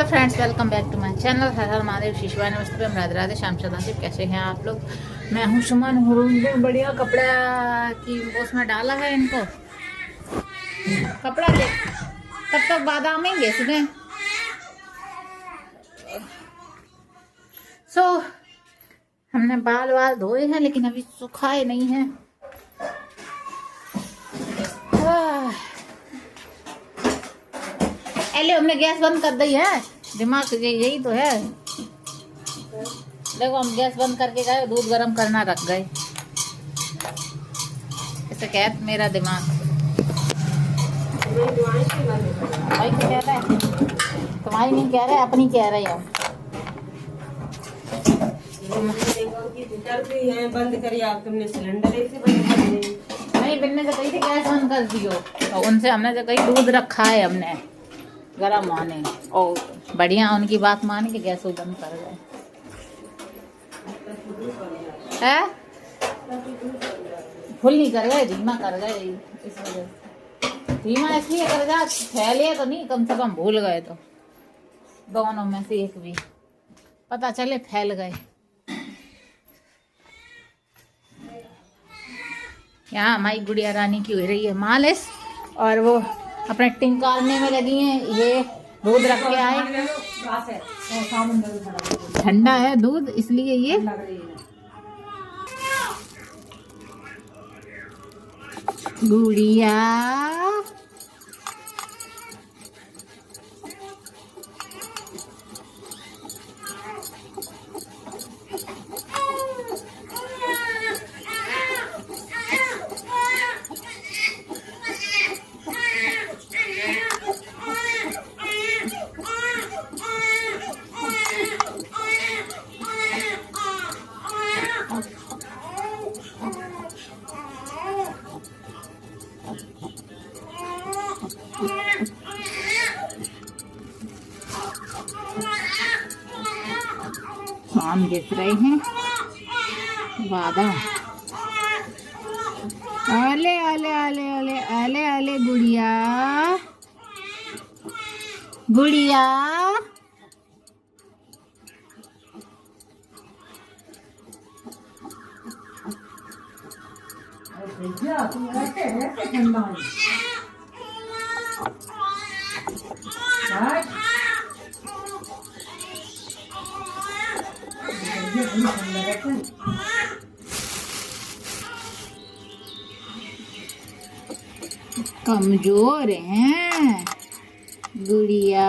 Friends, welcome back to my channel. हर हर महादेव, शिशवाय नमस्ते, राधे राधे, श्याम सदाशिव। कैसे हैं आप लोग? मैं हूँ सुमन। बढ़िया कपड़ा की उसमें डाला है इनको कपड़ा ले, तब तक बादाम आएंगे इसमें। हमने बाल वाल धोए हैं लेकिन अभी सुखाए नहीं हैं। एले हमने गैस बंद कर दी है, दिमाग यही तो है। देखो, हम गैस बंद करके गए, दूध गर्म करना रख गए। इसे कह मेरा दिमाग भाई तो कह रहा है, तुम्हारी नहीं कह रहे, अपनी कह रहे हो। बंद करिए आप, तुमने सिलेंडर ऐसे बंद कर दिए। नहीं, बिन्ने से कही थी गैस बंद कर दियो, तो उनसे हमने जो कही दूध रखा है हमने गरम होने, और बढ़िया उनकी बात मान के गैस बंद कर गए है। फुल नहीं कर गए, धीमा कर गए। इस वजह से धीमा इसलिए कर गया, फैले तो नहीं, कम से कम भूल गए तो दोनों में से एक भी पता चले फैल गए। यहाँ हमारी गुड़िया रानी की हो रही है मालिश, और वो अपने टिंकारने में लगी हैं। ये दूध रख के आए, ठंडा है दूध इसलिए ये गुड़िया आम गिर रहे हैं, बादाम। आले आले आले आले आले आले गुड़िया गुड़िया। कमजोर हैं गुड़िया।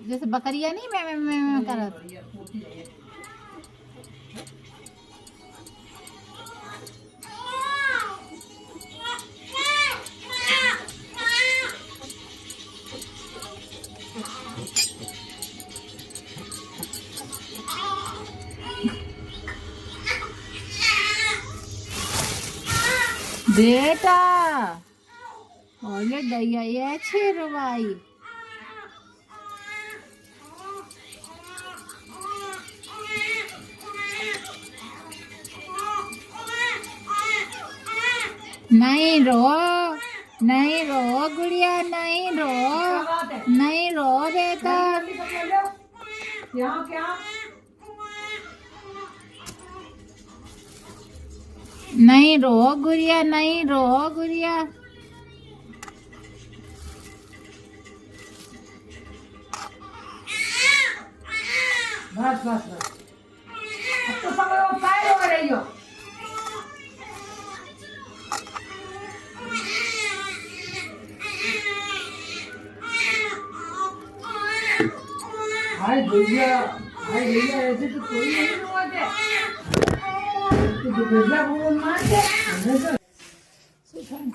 जैसे बकरिया नहीं मैं कर बेटा। ओले दैया ये छेरवाई। नहीं रो, नहीं रो गुड़िया, नहीं रो, नहीं रो बेटा। नहीं रो गुड़िया, नहीं रो गुड़िया। बस बस बस, अब तो सब लोग काय हो रही हो। हाय भैया, हाय भैया, ऐसे तो कोई नहीं हुआ थे।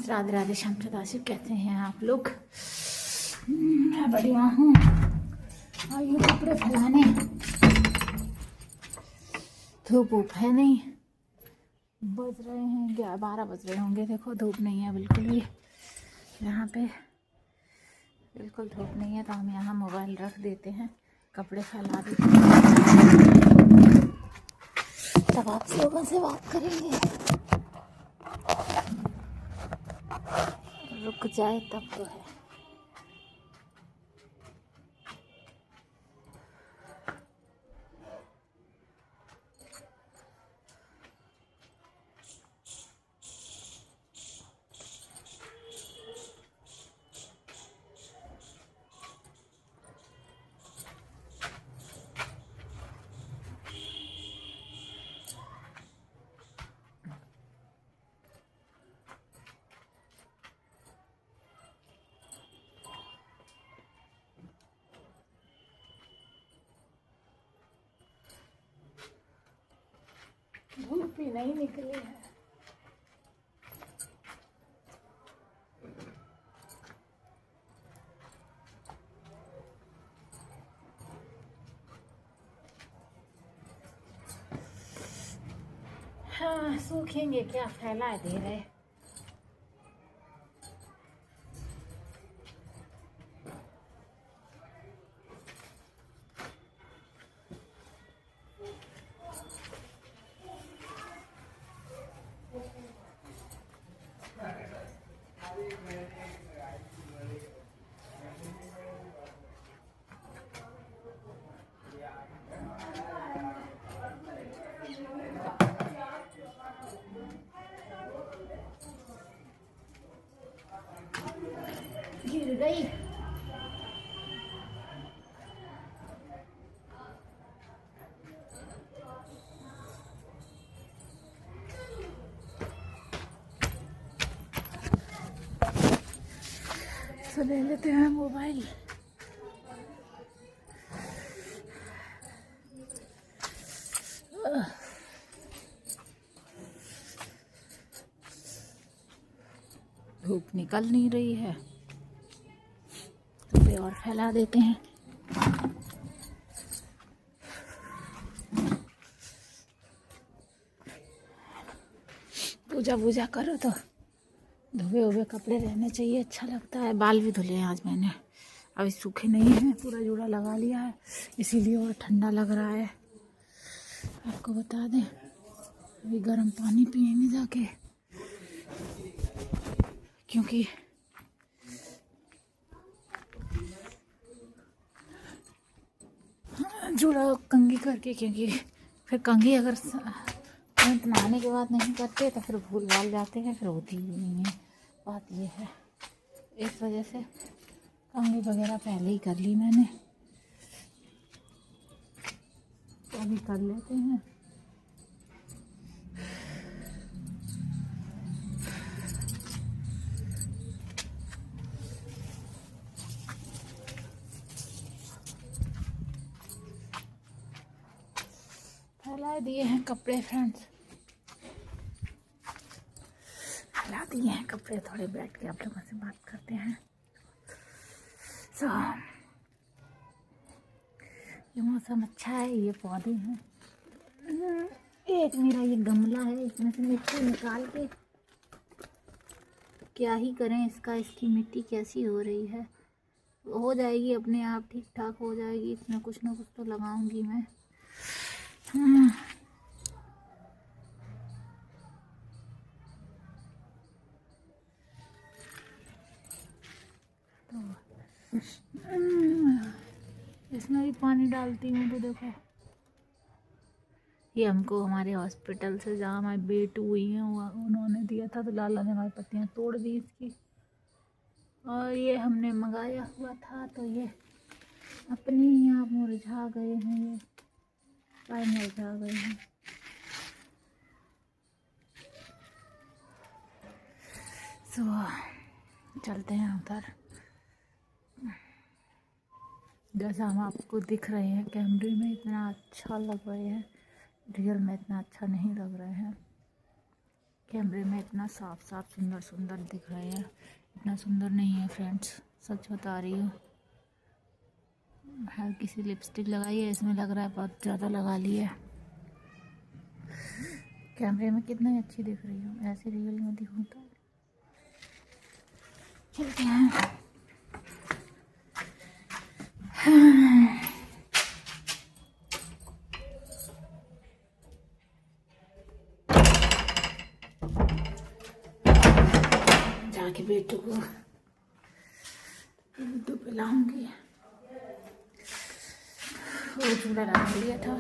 राधे राधे, श्याम सदाशिव। कहते हैं आप लोग? मैं बढ़िया हूँ। आइए कपड़े फैलाने, धूप ऊप है नहीं। बज रहे हैं 12 बज रहे होंगे। देखो धूप नहीं है बिल्कुल भी यहाँ पे, बिल्कुल धूप नहीं है। तो हम यहाँ मोबाइल रख देते हैं, कपड़े फैला देते हैं, तब आप लोगों से बात करेंगे। रुक जाए तब तो है। धूप भी नहीं निकली है। हाँ, सूखेंगे क्या, फैला दे रहे। गिर गई। तो ले लेते हैं मोबाइल। धूप निकल नहीं रही है तो और फैला देते हैं। पूजा वूजा करो तो धुए हुए कपड़े रहने चाहिए, अच्छा लगता है। बाल भी धुले हैं आज मैंने, अभी सूखे नहीं हैं, पूरा जूड़ा लगा लिया है इसीलिए और ठंडा लग रहा है। आपको बता दें अभी गर्म पानी पिएंगे जाके, क्योंकि जूड़ा कंघी करके, क्योंकि फिर कंघी अगर नहाने के बाद नहीं करते तो फिर भूल भाल जाते हैं, फिर होती ही नहीं है। बात ये है, इस वजह से कंघी वगैरह पहले ही कर ली मैंने, तो अभी कर लेते हैं। फैला दिए हैं कपड़े फ्रेंड्स, फैला दिए हैं कपड़े। थोड़े बैठ के आप लोगों से बात करते हैं। ये मौसम अच्छा है, ये पौधे हैं। एक मेरा ये गमला है, इसमें से मिट्टी निकाल के क्या ही करें इसका, इसकी मिट्टी कैसी हो रही है, हो जाएगी अपने आप, ठीक ठाक हो जाएगी। इसमें कुछ ना कुछ तो लगाऊंगी मैं। तो इसमें भी पानी डालती हूँ। तो देखो ये हमको हमारे हॉस्पिटल से जहाँ हमारी बेट हुई है उन्होंने दिया था, तो लाला ने हमारी पत्तियाँ तोड़ दी इसकी, और ये हमने मंगाया हुआ था, तो ये अपने ही यहाँ मुरझा गए हैं, ये पाए मुरझा गए हैं। तो चलते हैं उधर। जैसा हम आपको दिख रहे हैं कैमरे में इतना अच्छा लग रहे हैं, रियल में इतना अच्छा नहीं लग रहे हैं। कैमरे में इतना साफ साफ सुंदर सुंदर दिख रहे हैं, इतना सुंदर नहीं है फ्रेंड्स, सच बता रही हूँ। हल्की सी लिपस्टिक लगाई है, इसमें लग रहा है बहुत ज़्यादा लगा ली है। कैमरे में कितनी अच्छी दिख रही हूँ, ऐसे रियल में दिखूँ तो। चलते हैं। जाके बेटू को दूध तो पिलाऊंगी। वो चूड़ा डाल दिया था।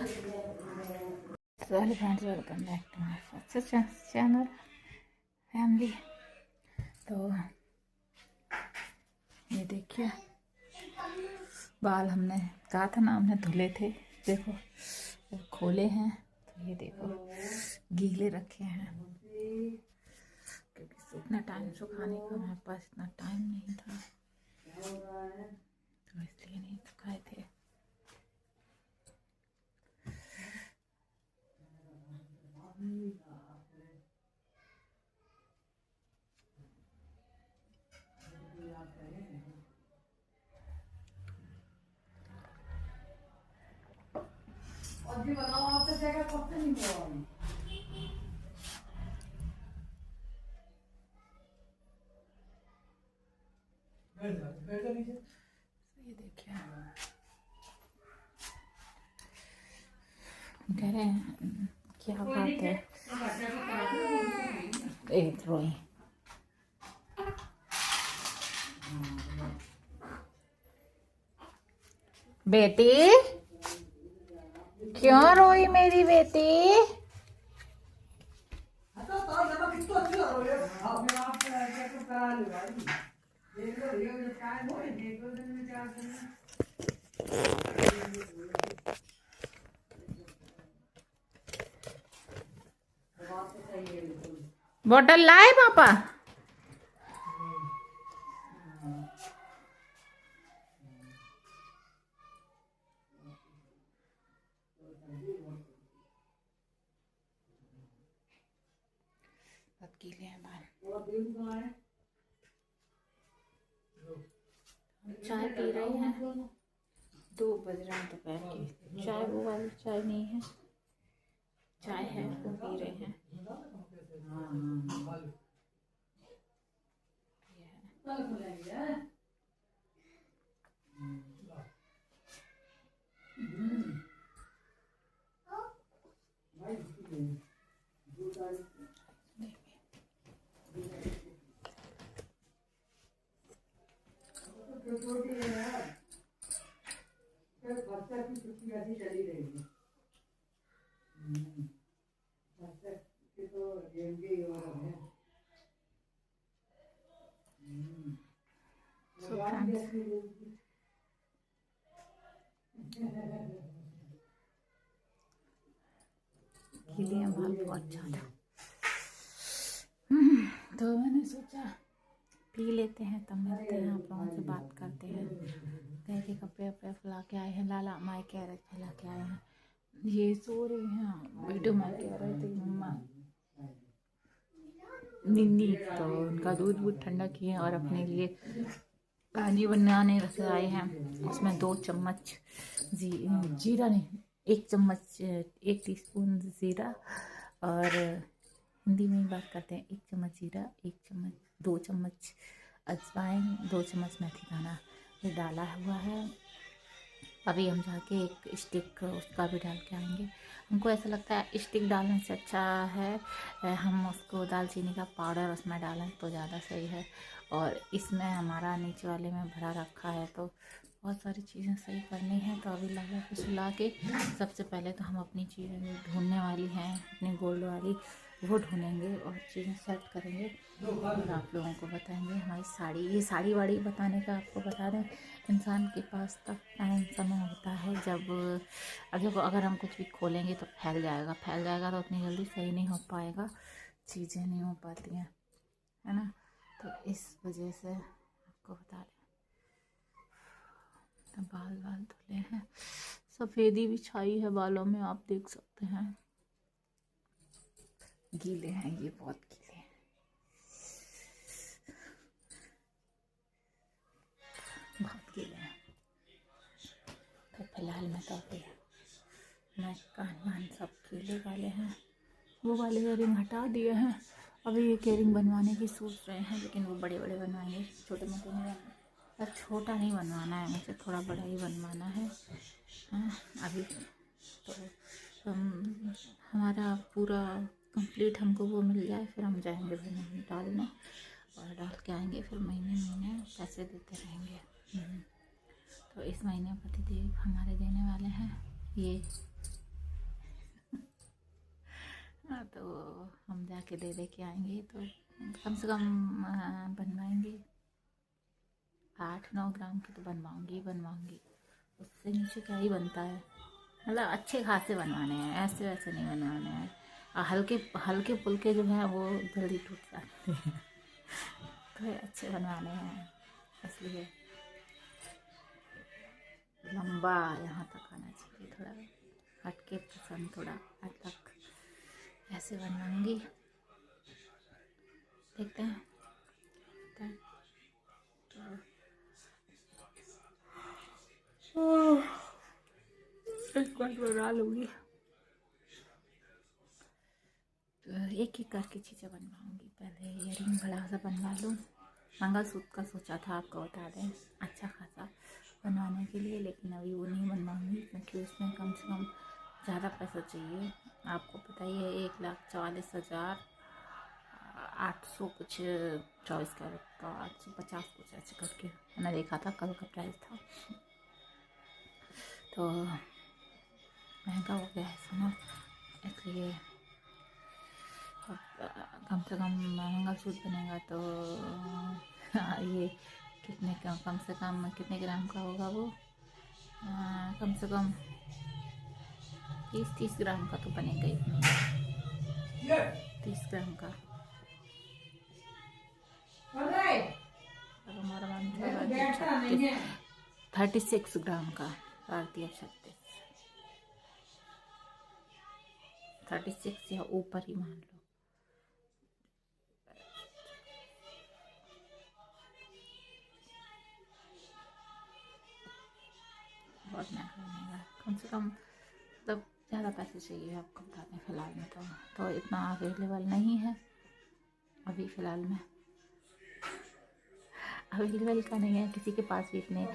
Friends, welcome back to my first channel family. तो ये देखिए, बाल हमने कहा था ना, हमने धुले थे, देखो वो खोले हैं। तो ये देखो गीले रखे हैं, क्योंकि इतना टाइम सुखाने का हमारे पास इतना टाइम नहीं था, तो इसलिए नहीं सुखाए थे। अभी बताओ आपसे जगह कब से नहीं हुआ? ये देखिए, कह रहे हैं क्या बात है, एक रोई बेटी, क्यों रोई मेरी बेटी? बोतल लाए पापा? बहुत गीले हैं बाल। चाय पी रही हैं, 2 बज रहे हैं दोपहर की। चाय वो वाली चाय नहीं है, चाय है वो पी रहे हैं। गीले हैं बाल बहुत ज़्यादा। तो मैंने सोचा पी लेते हैं, तब मिलते हैं, आप लोगों से बात करते हैं। कह के कपड़े वपड़े फैला के आए हैं, लाला माई कह रहे फैला के आए हैं। ये सो रही हैं, वीडियो में कह रहे थे मम्मा निन्नी, तो उनका दूध वूध ठंडा किए और अपने लिए पानी बनाने रख आए हैं। उसमें 2 चम्मच जीरा नहीं, 1 चम्मच, 1 टीस्पून जीरा, और हिंदी में ही बात करते हैं, 1 चम्मच जीरा, 1 चम्मच 2 चम्मच अजवाइन, 2 चम्मच मेथी दाना, ये डाला हुआ है। अभी हम जाके एक स्टिक उसका भी डाल के आएंगे। हमको ऐसा लगता है स्टिक डालने से अच्छा है हम उसको दालचीनी का पाउडर उसमें डालें तो ज़्यादा सही है। और इसमें हमारा नीचे वाले में भरा रखा है, तो बहुत सारी चीज़ें सही करनी है। तो अभी लाला को सुला के सबसे पहले तो हम अपनी चीज़ें ढूंढने वाली हैं, अपनी गोल्ड वाली वो ढूंढेंगे और चीज़ें सेट करेंगे और आप लोगों को बताएंगे। हमारी साड़ी, ये साड़ी वाड़ी बताने का आपको बता दें, इंसान के पास तब टाइम समय होता है जब अगर हम कुछ भी खोलेंगे तो फैल जाएगा तो उतनी जल्दी सही नहीं हो पाएगा, चीज़ें नहीं हो पाती हैं, है ना। तो इस वजह से आपको बता दें। तो बाल धुले हैं, सफ़ेदी भी छाई है बालों में, आप देख सकते हैं। गीले हैं ये, बहुत गीले हैं। बहुत गीले हैं। तो फिलहाल मैं तो मैं कान वान सब गीले वाले हैं। वो वाले इयरिंग हटा दिए हैं, अभी ये इयरिंग बनवाने की सोच रहे हैं, लेकिन वो बड़े बड़े बनवाएंगे, छोटे मोटे नहीं बनवाना। छोटा नहीं बनवाना है मुझे, थोड़ा बड़ा ही बनवाना है। अभी तो हमारा पूरा कंप्लीट हमको वो मिल जाए, फिर हम जाएंगे डालने। और डाल के आएंगे, फिर महीने महीने पैसे देते रहेंगे। तो इस महीने पतिदेव हमारे देने वाले हैं ये। तो हम जाके दे के आएंगे। तो कम से कम बनवाएंगे 8-9 ग्राम की तो बनवाऊंगी। उससे नीचे क्या ही बनता है, मतलब अच्छे खासे बनवाने हैं, ऐसे वैसे नहीं बनवाने हैं। और हल्के फुल्के जो हैं वो जल्दी टूट जाते हैं। तो अच्छे बनवाने हैं, इसलिए लंबा यहाँ तक आना चाहिए, थोड़ा हटके पसंद, थोड़ा अलग ऐसे बनवाऊंगी। देखते हैं। एक बार बना लूँगी। तो एक एक करके चीज़ें बनवाऊँगी। पहले इयरिंग बड़ा सा बनवा लूँ। मंगलसूत्र का सोचा था, आपको बता दें, अच्छा खासा बनवाने के लिए, लेकिन अभी वो नहीं बनवाऊँगी क्योंकि उसमें कम से कम ज़्यादा पैसा चाहिए। आपको पता ही है 1,44,800 कुछ 24 कैरेट का, 850 कुछ ऐसे करके मैंने देखा था, कल का प्राइस था। तो महंगा हो गया है सोना, इसलिए कम से कम मंगलसूत्र बनेगा तो ये कम से कम कितने ग्राम का होगा वो, कम से कम 30 ग्राम का तो बनेगा ही, 30 ग्राम का। हमारा मान 36 ग्राम का, 36 या ऊपर ही मान लो। बहुत महंगा बनेगा, कम से कम मतलब ज़्यादा पैसे चाहिए आपको बता दें। फ़िलहाल में तो इतना अवेलेबल नहीं है अभी, फ़िलहाल में अवेलेबल का नहीं है किसी के पास भी इतने।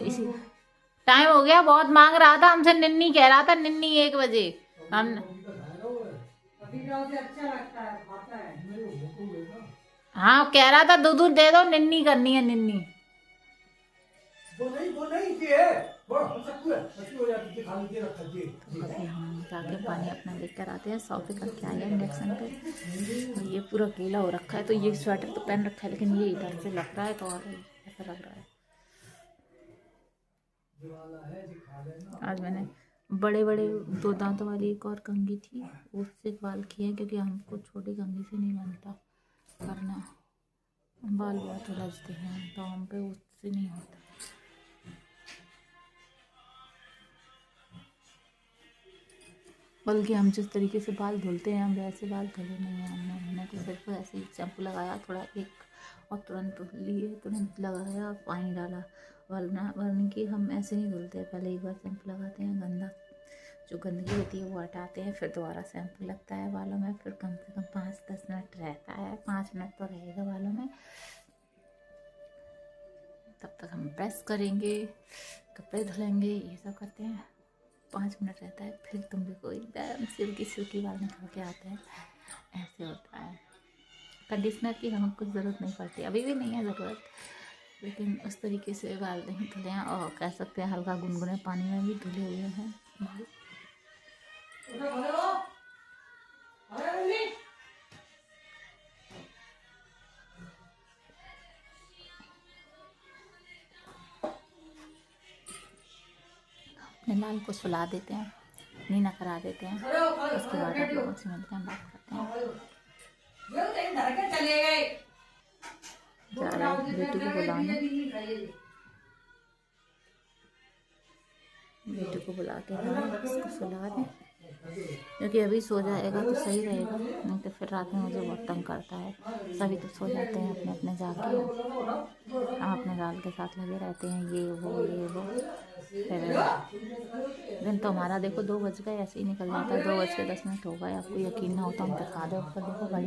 इसी टाइम हो गया, बहुत मांग रहा था हमसे, निन्नी कह रहा था, निन्नी 1 बजे हम। हाँ कह रहा था दूध दे दो, निन्नी करनी है, निन्नी। अभी हम जाके पानी अपना लेकर आते हैं। 100 पे करके आए हैं इंडक्शन पे। तो ये पूरा गीला हो रखा है, तो ये स्वेटर तो पहन रखा है, लेकिन ये इधर से लग रहा है तो और ऐसा लग रहा है। आज मैंने बड़े 2 दांतों वाली एक और कंघी थी, उससे बाल किए, क्योंकि हमको छोटी कंघी से नहीं बनता करना, बाल बहुत उलझते हैं, तो हम पे उससे नहीं होता। बल्कि हम जिस तरीके से बाल धुलते हैं, हम वैसे बाल धुले नहीं हैं हमने तो सिर्फ ऐसे ही शैम्पू लगाया थोड़ा एक, और तुरंत लिए, तुरंत लगाया, पानी डाला। वरना कि हम ऐसे नहीं धुलते, पहले एक बार शैम्पू लगाते हैं, जो गंदगी होती है वो हटाते हैं, फिर दोबारा शैम्पू लगता है बालों में, फिर कम से कम 5-10 मिनट रहता है, 5 मिनट तो रहेगा बालों में। तब तक हम ब्रश करेंगे, कपड़े धुलेंगे, ये सब करते हैं, 5 मिनट रहता है, फिर तुम देखो एकदम सिल्की बाल निकल के आते हैं, ऐसे होता है। कंडीशनर की हमें कुछ ज़रूरत नहीं पड़ती, अभी भी नहीं है ज़रूरत, लेकिन उस तरीके से बाल नहीं धुले हैं, और कह सकते हैं हल्का गुनगुने पानी में भी धुले हुए हैं बाल। अपने लाल को सुला देते हैं, नीना करा देते हैं, उसके बाद आप लोगों से मिलते हैं, बात करते हैं। जा रहा है बेटी को बुलाने, बेटी को बुला के उसको सुला दें, क्योंकि अभी सो जाएगा तो सही रहेगा, नहीं तो फिर रात में मुझे बहुत तंग करता है। सभी तो सो जाते हैं अपने अपने जाके, हम अपने गाल के साथ लगे रहते हैं, ये वो। फिर दिन तो हमारा देखो 2 बज गए, ऐसे ही निकल जाता है, 2:10 हो गए। आपको यकीन ना होता हम दिखा दे ऊपर, देखो भाई,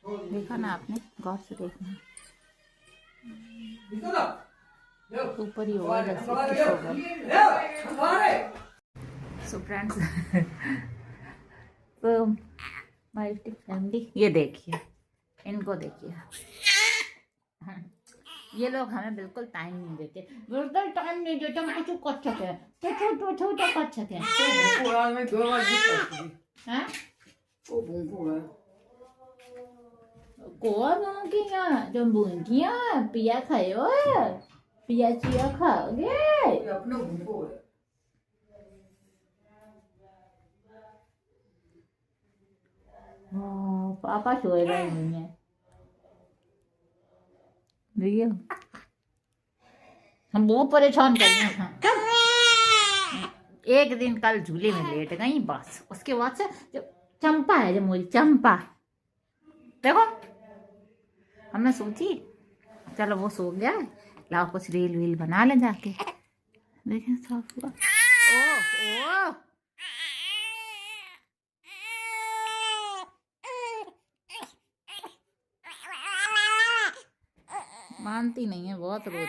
देखा ना आपने, गौर से देखना, ऊपर ही होगा जैसे किस होगा। सो फ्रेंड्स, तो माय फैमिली, ये देखिए इनको देखिए, ये लोग हमें बिल्कुल टाइम नहीं देते, बिल्कुल टाइम नहीं देते। हम कुछ कर सके तो कर सके में 2 बार जीत पड़ती हैं। वो भूखू है कौन भूखिया? तुम भूखिया पिया खाओ, पिया चिया खाओगे। ये अपना भूखू है। पापा सो रहे हैं, देखिए हम बहुत परेशान कर रहे हैं। एक दिन कल झूले में लेट गई बस, उसके बाद से जो चंपा है, जो मोरी चंपा, देखो हमने सोची चलो वो सो गया, लाओ कुछ रील वील बना ले जाके। देखिए साफ हुआ। ओ मानती नहीं है, बहुत रोती है।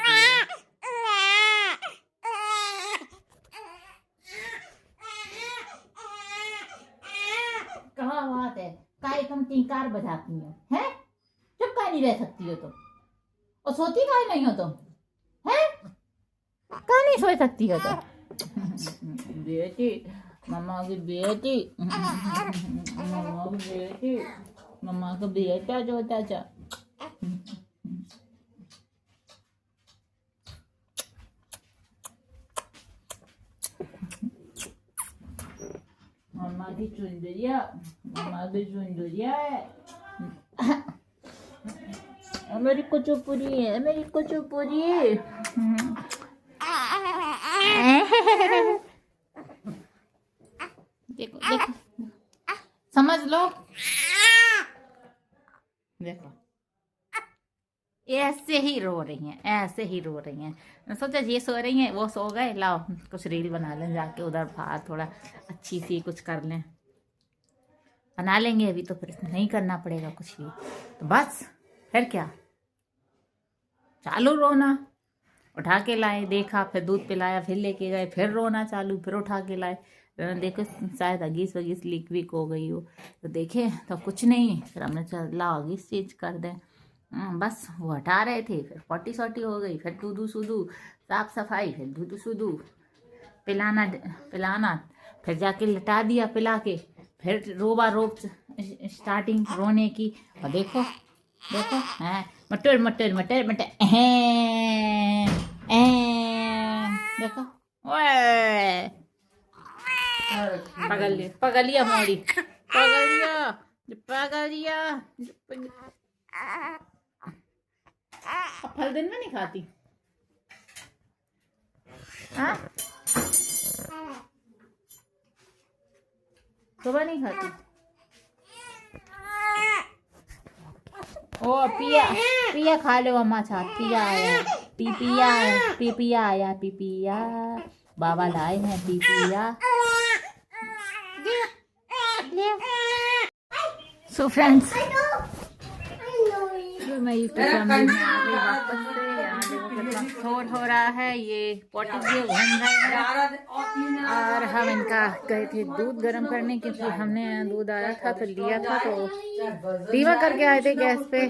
कहाँ बात है, काहे तुम टिंकार बजाती हो हैं? चुप काहे नहीं रह सकती हो तुम? और सोती काहे नहीं हो तुम हैं? काहे नहीं सो सकती हो तुम? बेटी, मम्मा की बेटी, मम्मा की बेटी, मम्मा का बेटा जो चाचा। मम्मा की चुंदरिया, मम्मा की चुंदरिया है। मेरी कुचुपुरी है, मेरी कुचुपुरी। देखो देखो, समझ लो, देखो ऐसे ही रो रही हैं, ऐसे ही रो रही हैं। सोचा ये सो रही हैं, वो सो गए, लाओ कुछ रील बना लें जाके उधर बाहर, थोड़ा अच्छी सी कुछ कर लें, बना लेंगे। अभी तो फिर नहीं करना पड़ेगा कुछ भी, तो बस फिर क्या, चालू रोना। उठा के लाए, देखा, फिर दूध पिलाया, फिर लेके गए, फिर रोना चालू, फिर उठा के लाए। देखो शायद अगीस वगीस लीक वीक हो गई हो, तो देखे तो कुछ नहीं, फिर हमने चल लाओ अगीस चेंज कर दें। बस वो हटा रहे थे, फिर पॉटी सॉटी हो गई, फिर दूधू सूदू, साफ सफाई, फिर दूधू सूदू, पिलाना, फिर जाके लिटा दिया पिला के, फिर रोबा रोब स्टार्टिंग रोने की। और देखो देखो, हैं मटर मटर मटर मटर, देखो ओए, पगलिया मोड़ी, पगलिया। फल दिन में नहीं खाती हाँ, सुबह नहीं खाती। ओ पिया, पिया खा लो अम्मा साथ, पिया आया, पिया आया, पिया आया, पिया बाबा लाए हैं, पिया। सो फ्रेंड्स, मैं यूट्यूब फैमिली में आ गई वापस से। यहाँ देखो कितना शोर हो रहा है, ये पॉटी से घूम रहे हैं। और हम इनका गए थे दूध गर्म करने, क्योंकि हमने दूध आया था तो लिया था, तो धीमा करके आए थे गैस पे,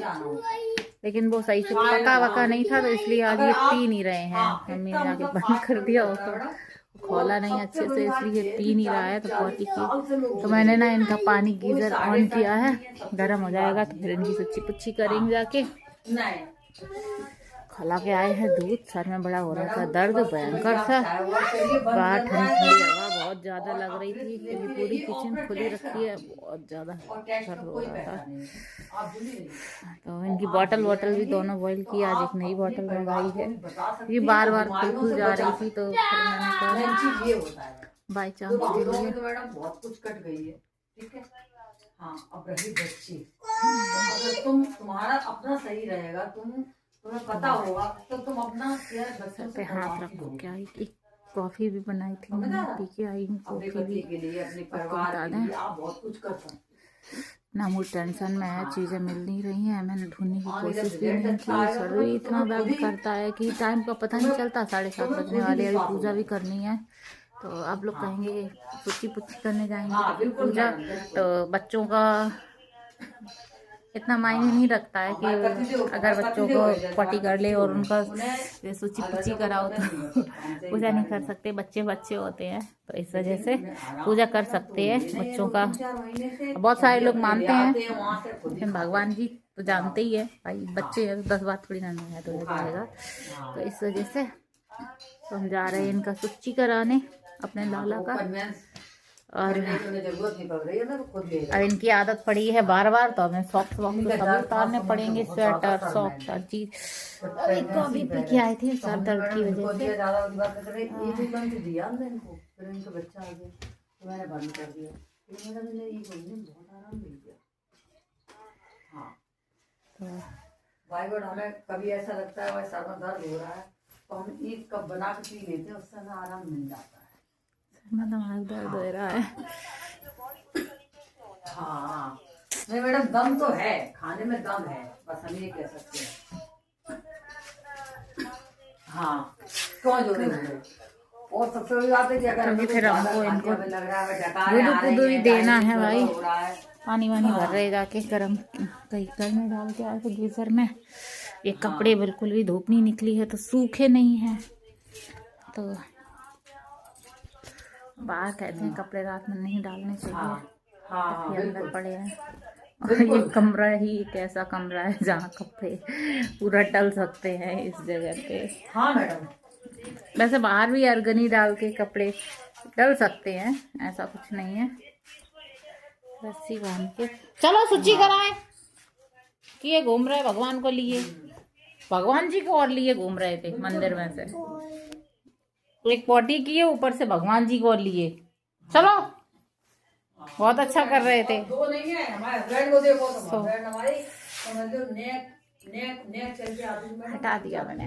लेकिन वो सही से पका वका नहीं था, तो इसलिए आज ये पी नहीं रहे हैं। मम्मी ने आके बंद कर दिया, तो खोला नहीं अच्छे से, इसलिए पी नहीं रहा है। तो पॉटी की तो मैंने ना इनका पानी गीजर ऑन किया है, गर्म हो जाएगा तो फिर इनकी सच्ची पुच्ची करेंगे जाके। खला के आए हैं दूध, सर में बड़ा हो रहा था दर्द भयंकर सा, बाहर ठंडी ठंडी हवा बहुत ज़्यादा लग रही थी, क्योंकि पूरी किचन खुली रखी है, बहुत ज़्यादा सर हो रहा था। तो इनकी बॉटल भी दोनों बॉईल की, आज एक नई बॉटल मंगाई है, ये बार बार खुल जा रही थी, तो फिर मैंने कहा बाई चांस बहुत कुछ कट गई है, ठीक है। हाँ, अब रही बच्ची, अगर तुम्हारा अपना सही रहेगा, तुम्हें पता होगा, तो तुम अपना बच्चों पे हाथ रखो। क्या एक कॉफी भी बनाई थी मैंने, पी के आई हूँ कॉफी भी, के लिए, अपने परिवार के लिए आप बहुत कुछ कर सकते। ना मुझे टेंशन में है, चीज़ें मिल नहीं रही हैं, मैंने ढूंढने की कोशिश भी नहीं की। शरीर इतना दर्द करता है कि टाइम का पता नहीं चलता, 7:30 बजने वाले, अभी पूजा भी करनी है। तो आप लोग कहेंगे पुच्ची करने जाएंगे तो पूजा, तो बच्चों का इतना मायने नहीं रखता है कि अगर बच्चों को पॉटी कर ले और उनका सूची पुची कराओ तो पूजा नहीं कर सकते। बच्चे बच्चे होते हैं तो इस वजह से पूजा कर सकते हैं बच्चों का। बहुत सारे लोग मानते हैं लेकिन भगवान जी तो जानते ही है भाई, बच्चे हैं तो 10 बात थोड़ी ना है तो हो जाएगा। तो इस वजह से तो हम जा रहे हैं इनका सूची कराने अपने लाला का। और अब इनकी आदत पड़ी है बार बार तो हमें सॉक्स वॉक्स तो सभी उतारने पड़ेंगे, स्वेटर सॉक्स हर चीज। अभी पी के आए थे सर दर्द की वजह से। हमें कभी ऐसा लगता है भाई सर में दर्द हो रहा है तो हम ईद कप बना के पी लेते हैं, उससे हमें आराम मिल जाता है। दर्द हो रहा है। हाँ नहीं मैडम, दम तो है, खाने में दम है, बस हम ये कह सकते हैं। हाँ क्यों जोड़े हुए। और सबसे बड़ी बात है कि अगर फिर हमको इनको लग रहा है दूध भी देना है भाई। पानी वानी भर रहे जाके गर्म कहीं कर में डाल के आए थे गीजर में। ये कपड़े बिल्कुल भी धूप नहीं निकली है तो सूखे नहीं है, तो बाहर कहते हैं कपड़े रात में नहीं डालने चाहिए, अंदर पड़े हैं। और ये कमरा ही एक ऐसा कमरा है जहाँ कपड़े पूरा डल सकते हैं इस जगह पे। हाँ मैडम, वैसे बाहर भी अर्गनी डाल के कपड़े डल सकते हैं, ऐसा कुछ नहीं है। रस्सी बांध के चलो सूची कराएं कि ये घूम रहे भगवान को लिए, भगवान जी को और लिए घूम रहे थे मंदिर में से। एक पॉटी किए ऊपर से भगवान जी को और लिए। चलो बहुत अच्छा कर रहे थे। दो नहीं है हमारे हस्बैंड को देखो तो हस्बैंड हमारी समझ लो नेक चल के आती है। हटा दिया मैंने।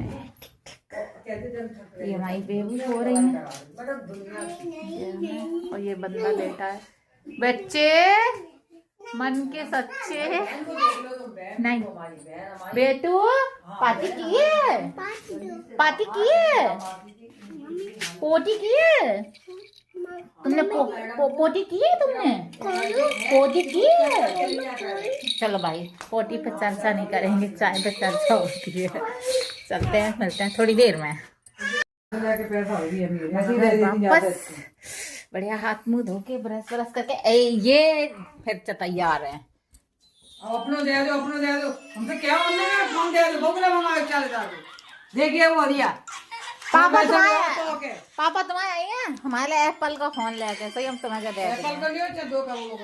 ये हमारी बेबी हो रही है और ये बंदा लेटा है। बच्चे मन के सच्चे नहीं बेटू पार्टी किए, पार्टी किए, पोटी किए तुमने, पोटी की है तुमने, पोटी की है। चलो भाई पोटी पे चर्चा नहीं करेंगे, चाय पे चर्चा होती है। चलते हैं, मिलते हैं थोड़ी देर में। वापस बढ़िया हाथ मुंह धो के ब्रश ब्रश करके ये फिर तैयार है। अपनो दे दो, अपनो दे दो, हमसे क्या बोलना है, फोन दे दो, बोगला मंगा के चले जा दो। देखिए वो दिया पापा तुम्हारे, पापा तुम्हारे आई हैं हमारे लिए एप्पल का फोन लेके। सही हम तुम्हें क्या दे एप्पल का लियो चाहे दो का वो को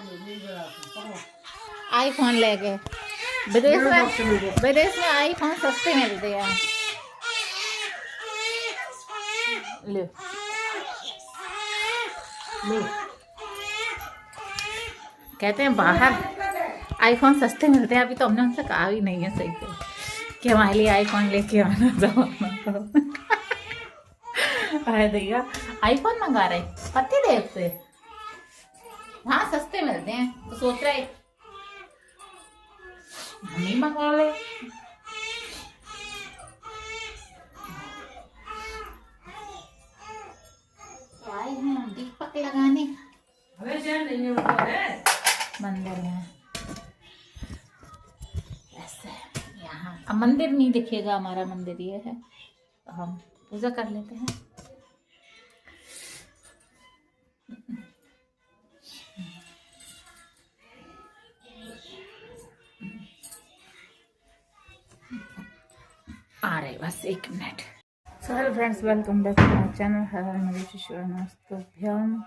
आईफोन लेके। विदेश में आईफोन सस्ते मिलते हैं। ले ले कहते हैं बाहर आईफोन सस्ते मिलते हैं। अभी तो हमने उनसे कहा भी नहीं है सही से कि हमारे लिए आईफोन लेके आना जमाना। अरे भैया आईफोन मंगा रहे पति देव से, हाँ सस्ते मिलते हैं तो सोच रहे हम ही मंगा ले। आए हैं दीपक लगाने मंदिर में। ऐसे यहाँ अब मंदिर नहीं दिखेगा, हमारा मंदिर ये है तो हम पूजा कर लेते हैं। आ रहे बस 1 minute. So hello friends, welcome back to my channel हरमरीशिवनस्तुभ्यम।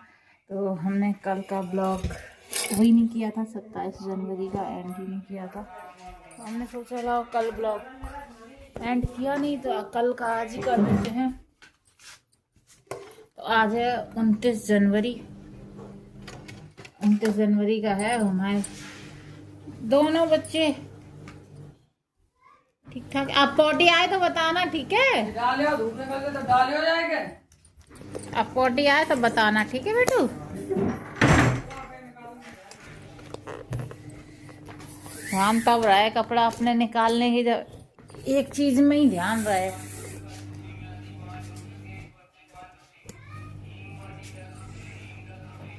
तो हमने कल का ब्लॉग वही नहीं किया था, 27 जनवरी का एंड ही नहीं किया था। तो हमने सोचा लाओ कल ब्लॉग एंड किया नहीं तो कल का आज ही कर देते हैं। तो आज है 29 जनवरी। 29 जनवरी का है। हमारे दोनों बच्चे ठीक ठाक। आप पोटी आए तो बताना, ठीक है? डालियो धूप निकल तो डालियो जाएगा। आप पोटी आए तो बताना, ठीक है बेटू? ध्यान तब रहे कपड़ा अपने निकालने की, जब एक चीज में ही ध्यान रहे।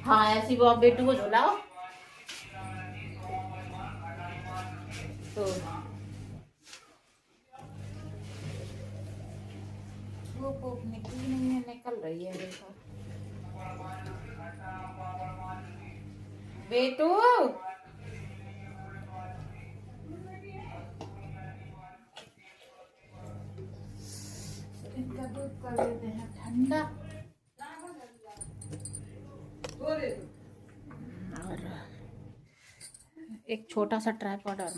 हाँ ऐसी वो बेटू को झुलाओ। तो वो निकली नहीं है, निकल रही है देखो बेटू। इनका दूध कर देते हैं ठंडा। और एक छोटा सा ट्राइपॉड और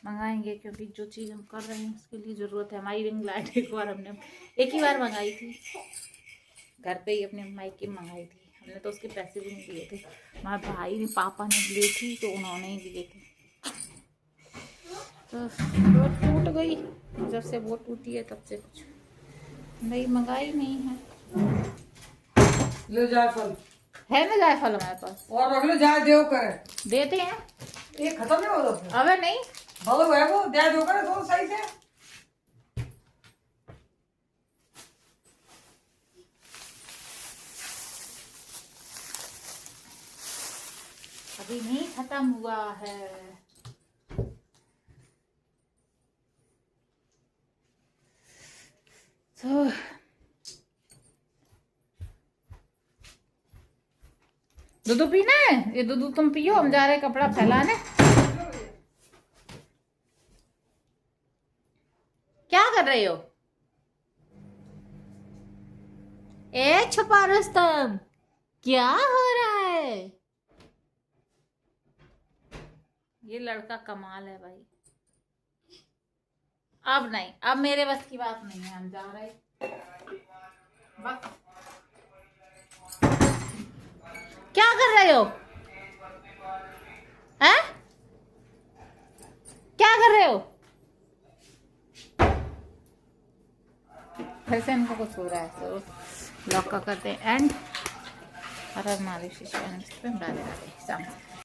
मंगाएंगे क्योंकि जो चीज़ हम कर रहे हैं उसके लिए ज़रूरत है। हमारी रिंग लाइट एक बार हमने एक ही बार मंगाई थी, घर पे ही अपने माइक की मंगाई थी हमने, तो उसके पैसे भी नहीं दिए थे। हमारे भाई ने पापा ने लिए थी तो उन्होंने ही दिए थे। तो वो टूट गई, जब से वो टूटी है तब से कुछ नहीं मंगाई नहीं है। ले जायफल है ना जायफल हमारे पास, और अगले जाए देव करे देते हैं। ये खत्म नहीं हो जाता अबे नहीं भलो है वो जाए देव करे तो सही से। अभी नहीं खत्म हुआ है। तो दूध पीना है, ये दूध तुम पियो, हम जा रहे कपड़ा फैलाने। क्या कर रहे हो? ए छुपा रुस्तम, क्या हो रहा है? ये लड़का कमाल है भाई। अब नहीं, अब मेरे बस की बात नहीं है, हम जा रहे बस। क्या कर रहे हो? हैं? क्या कर रहे हो? फिर से इनको कुछ हो रहा है तो लॉक का करते हैं एंड। और हमारे शीशे पे डाले सामने।